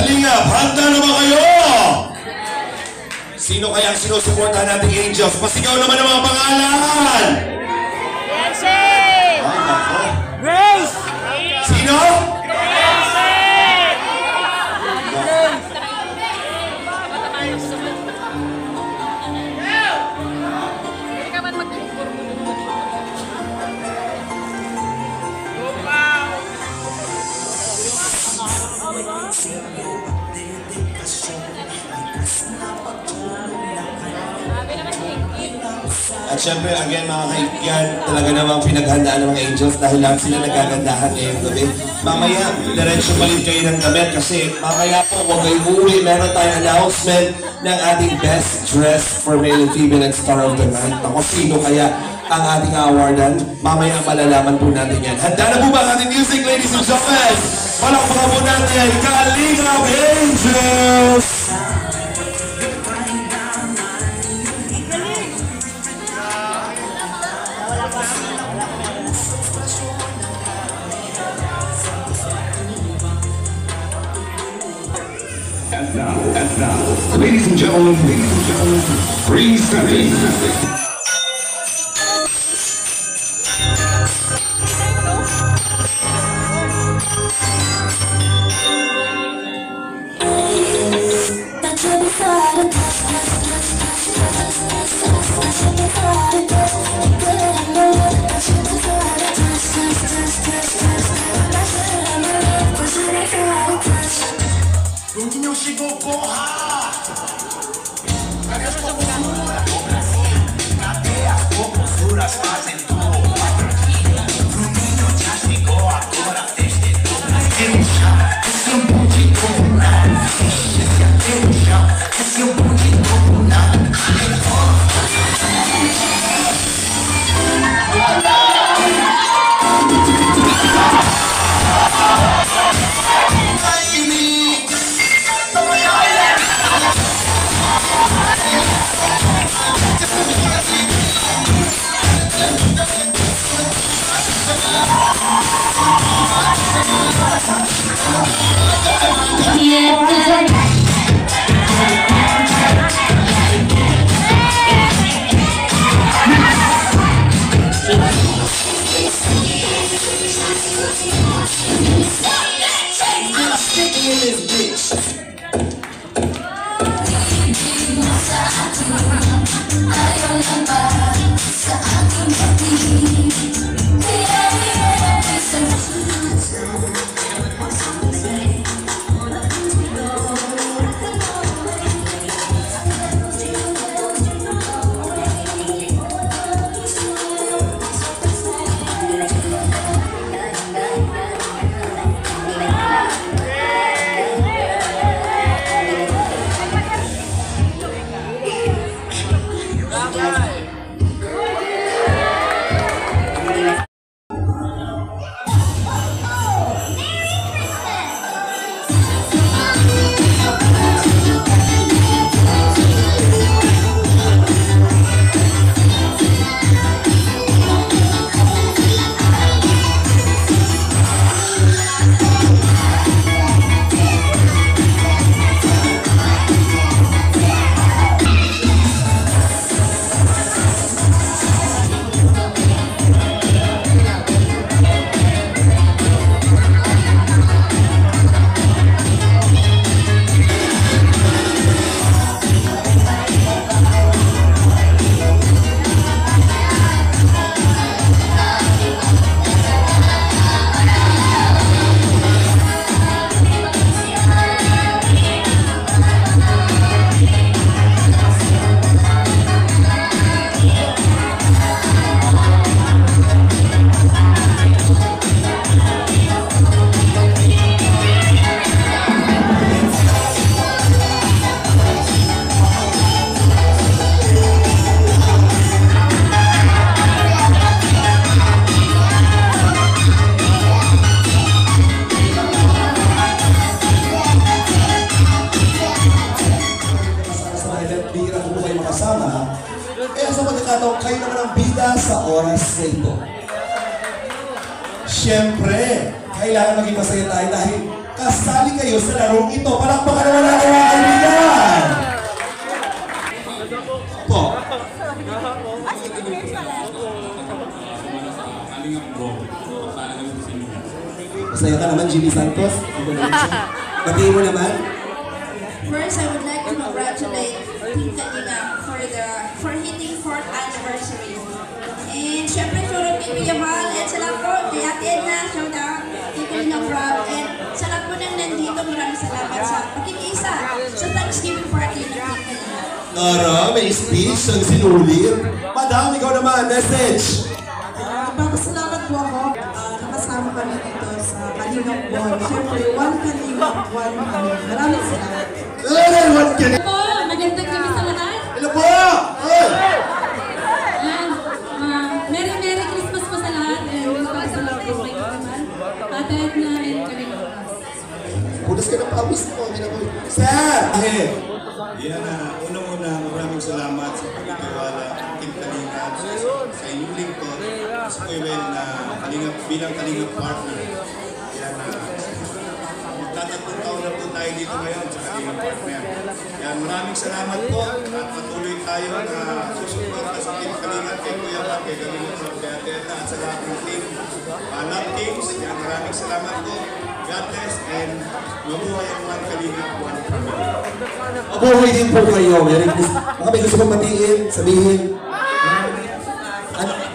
Kalingap, handa na ba kayo? Sino kaya ang sinusuportahan nating Angels? Pasigaw naman ang mga pangalan! Gracie! Ay, ako. Grace! Sino? At syempre, again mga kaibigan, talaga namang pinaghandaan ng mga Angels dahil lang sila nagagandahan ngayong gabi. Mamaya, diretso palit kayo ng damit kasi mamaya po, huwag kayo uuwi, meron tayong announcement ng ating Best Dress for Male and Female and Star of the Night. Ako, sino kaya ang ating awardan? Mamaya malalaman po natin yan. Handa na po ba ang ating music, ladies and gentlemen? Palakpakan po natin, Kalingap Angels! And now, ladies and gentlemen, presenting. Kung inyong sinukuha Varias posturas Nateas, posturas fazem tudo O ninho já chegou, agora fez de tudo Esse é um bom de comunal Esse é o chão, esse é um bom de comunal kayo naman ang bida sa oras na ito. Siyempre, kailangan maging masaya tayo dahil kasali kayo sa larong ito. Palakpakan naman natin mga kaibigan! Po. Masaya ka naman, Jimmy Santos. Batiin mo naman. First, I would like to congratulate Team Kalinga for hitting 4th anniversary. And syempre, shoutout kay Kuya Val, and sa lahat po, kay Ate Edna, shoutout kay Kalinga Rob, and sa lahat po nang nandito, maraming salamat sa pakikiisa sa Thanksgiving party ng Team Kalinga. Nara, may speech ang sinulit. Madam, ikaw naman, message. Ipapasalamat po ako. Nakasama kami dito sa Kalingap Ball. Siyempre, one Kalingap, one kami. Maraming salamat. What can Po, magandang gabi sa lahat. Hello po! Hey! Yan. Merry Christmas po sa lahat. And magpapasalamat po kay Kaman, Ate Edna, and Kalinga. Punas ka ng pawis mo. Sir! Ahead! Yan na, unang-una, maraming salamat sa pagkakawala ng Team Kalinga sa inyong lingkod. Sa Kuya na bilang Kalinga partner. Yan na, magtatatlong taon na po tayo dito ngayon sa Kalinga partner. Yan, maraming salamat po at patuloy tayo na susuporta sa Team Kalinga kay Kuya Val, kay Kalinga sa Beateta at sa lahat ng team. Love teams, yan, maraming salamat po. God bless and mabuhay ang one Kalinga, one family. Mabuhay din po kayo. Merry Christmas. Baka may gusto kong matiin, sabihin.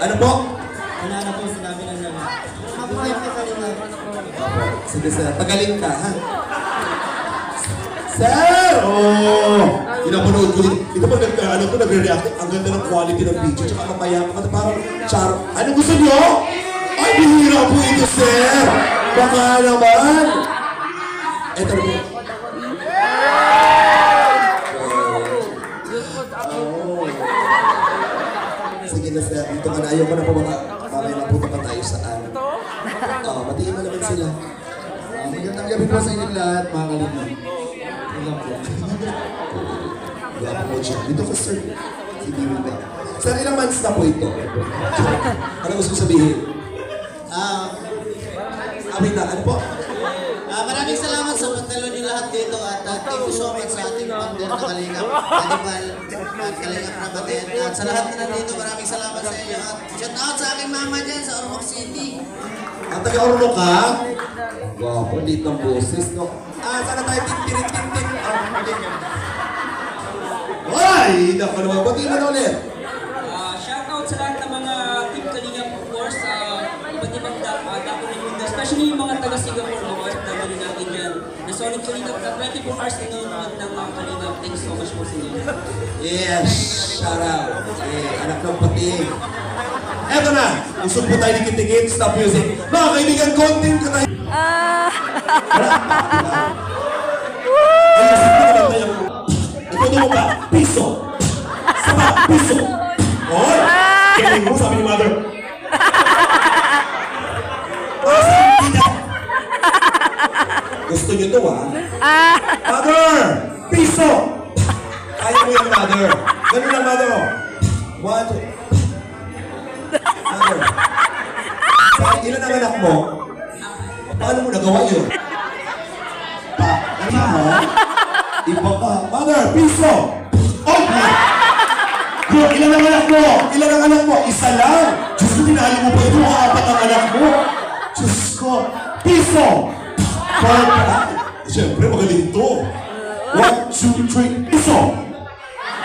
Ano po? Wala na po sinabi ng lahat. Mabuhay po Kalingap. Sige sir, pagaling ka ha? Sir! Oh! Pinapanood ko din. Ito pag nagre-react, ang ganda ng quality ng video. Tsaka mamaya ka, parang char. Ano gusto nyo? Ay, bihira po ito, sir! Baka naman! Eto na po. Sige na sir, dito ka na. Ayaw ko na po baka mamaya mapunta pa tayo saan. Matiin mo naman sila. Magandang gabi po sa inyong lahat, mga kalingap. Ilang po. Wala po siya. Dito ka sir. Si Bibi ba? Sir, ilang months na po ito? Ano gusto mo sabihin? Amin na, ano po? Maraming salamat sa pagdalo niyo lahat dito at thank you so much sa ating partner na Kalingap, Hannibal, at Kalingap na Baten. At sa lahat na nandito, maraming salamat sa inyo. At shout out sa aking mama dyan sa Ormoc City. Ang taga-Ormoc ka? Wow, ulit ng boses, no? Sana tayo tintirin-tintin. Ay! Naku naman, batiin mo na ulit. Shoutout sa lahat ng mga Team Kalingap, of course, iba't ibang dako ng mundo, especially yung mga taga-Singapore, mga OFW natin dyan. Na solid Kalingap na 24 hours nanonood ng mga Kalingap. Thank you so much po sa inyo. Yes, shout out. Anak ng pating. Eto na, usog po tayo dikit-dikit, stop music. Mga kaibigan, konting ka tayo. Ito mo ba? Piso! Sama! Piso! Oy! Galing mo, sabi ni mother. Gusto niyo to, ha? Mother! Piso! Kaya mo yan, mother. Ganun lang, mother. One, two. Mother. Ilan ang anak mo? Paano mo nagawa yun? Ano mo? Iba ka. Mother, piso! Oh! Bro, ilan ang anak mo? Ilan ang anak mo? Isa lang! Diyos ko, tinali mo pa ito. Apat ang anak mo. Diyos ko. Piso! Siyempre, magaling to. 1, 2, 3, piso!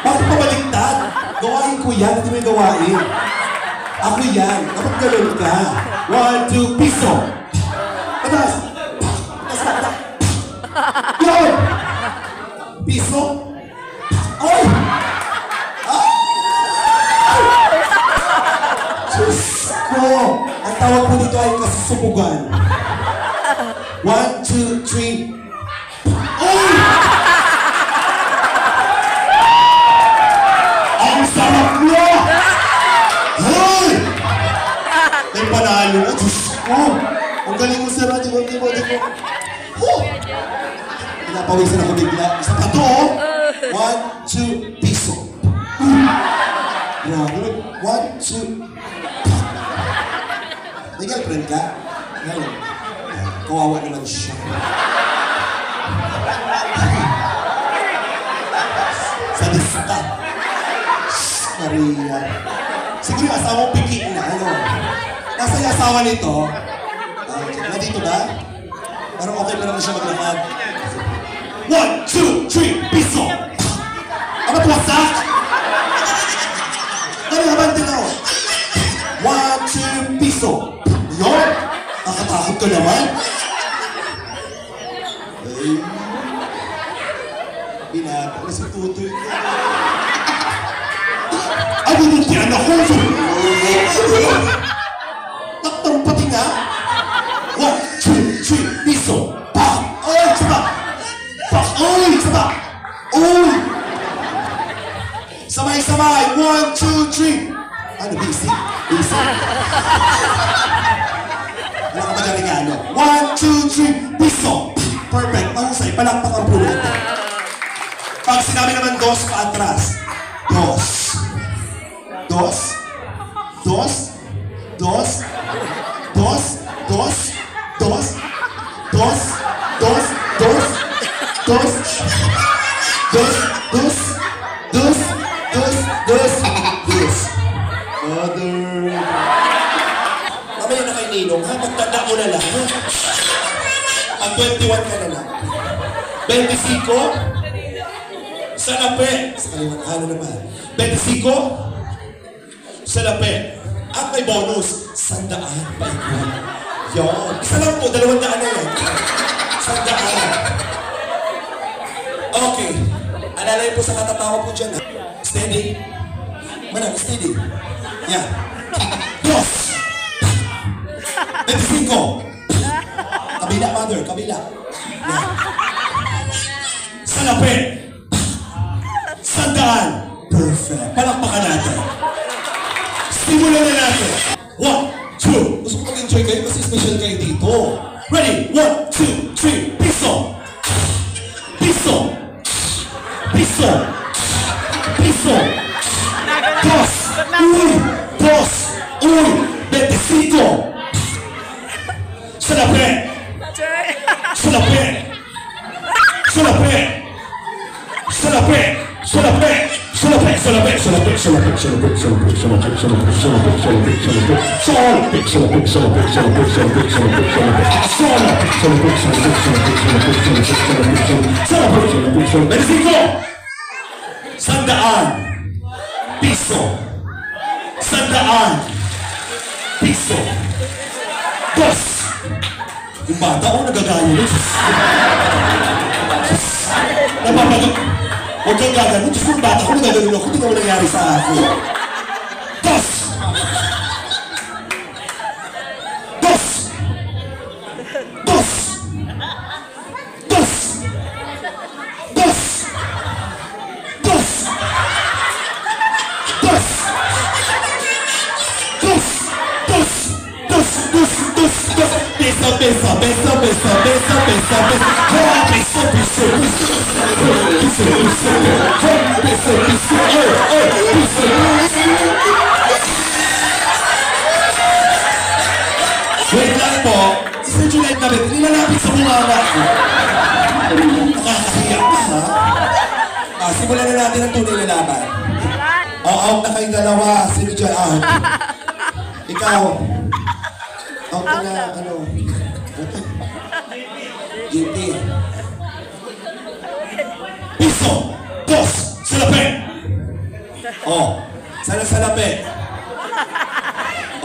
Bakit pa baliktad? Gawain ko yan. Hindi mo yung gawain. Ako yan. Kapag galon ka. 1, 2, piso! Atas! Atas! Yun! Piso? Ay! Ay! Diyos ko! Ang tawag po dito ay kasusupugan. 1, 2, 3. Ay! Ang sarap mo! Ay! May panalo ko, Diyos ko! Ang galing mo sa radyo, di mo. Pinapawisan ako bigla. Isa pa to, 1, 2, piso. Grabe. 1, 2. May girlfriend ka? Ngayon. Kawawa naman siya. Sadista. Maria. Siguro yung asawa mong piki na, ano? Nasa yung asawa nito? Nandito ba? Parang okay pa naman siya maglakad. 1, 2, 3, piso! Ano to, wasak? Ano naman din ako? 1, 2, piso! Yun! Nakatakot ka naman? Ay... Binata na si Tutoy ko. Ay, binuntian ako! Taktang pati nga! 1, 2, 3, piso! Pak! Ay, saba! Pak! Ay, saba! Uy! Sabay-sabay! 1, 2, 3! Ano, busy? Busy? Wala ka ba dyan regalo? 1, 2, 3, piso! Perfect! Mahusay, palakpak ang pulo natin. Pag sinabi naman dos, paatras. Dos. Dos. Dos. Dos. Dos. Dos. Dos. Dos. Dos. Dos. Dos. Dos. Dos. Dos. Dos. Dos. Dos. Mother. Mamaya na kay Ninong, ha? Magtanda mo na lang, ha? Ang 21 ka na lang. 25? Salape! Sa kaliwang ano naman. 25? Salape. At may bonus, 100 pa ikaw. Yun. Isa lang po, 200 na yan. 100. Okay. Alalay po sa katatawa po dyan. Steady. Manang, steady. Yan. Dos! 25. Kabila, mother. Kabila. Yan. Salape. 100. Perfect. Palakpakan natin. Simulan na natin. 1, 2. Gusto ko mag-enjoy kayo kasi special kayo dito. Ready? 1, 2, 3. Piso. Piso. Piso. Piso. Dos. Uy. Dos. Uy. 25. Salape. Salape. Salape. Salape. Salape, salape, salape, salape, salape, salape, salape, salape, salape, salape, salape, salape, salape, salape, salape, salape, salape, salape, Mexico! 100 piso. 100 piso. Dos. Yung bata ko nagagayo. Napapagot. Huwag kang gagano. Diyos ko, bata ko nagagano ako. Hindi naman nangyari sa akin. Dos! Dos! Dos! Dos! Dos! Dos! Dos! Dos! Dos! Dos! Dos! Dos! Dos! Pensa, pensa, pensa, pensa, pensa, pensa, pensa. Oh, pensa, pensa, pensa. Pensa, pensa, pensa, pensa. Oh, pensa, pensa. Wait lang po. Sa July na rin, nilalapit sa bunganga ko. Nakakahiya ka, ha? Simulan na natin ang tunay na laban. Out na kayong dalawa. Sino dyan out? Ikaw. Out ka na, ano? Hindi. Piso! Dos! Salape! Oh, sana salape.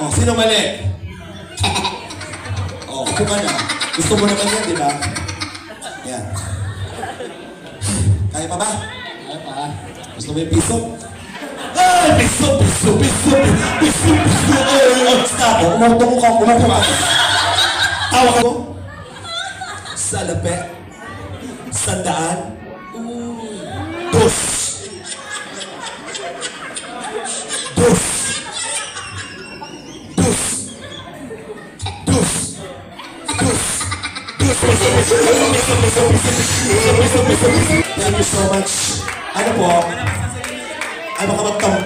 Oh, sino mali? Oh, ako ka na. Gusto mo naman yan, di ba? Yan. Kaya pa ba? Kaya pa. Gusto mo yung piso? Ay, piso, piso, piso, piso, piso. Ay, stop. Umupo ka, umupo ka. Tawa ka mo? Salape. 100. Dos. Dos. Dos. Dos. Dos. Thank you so much. Ano po? Ay, baka magtamp.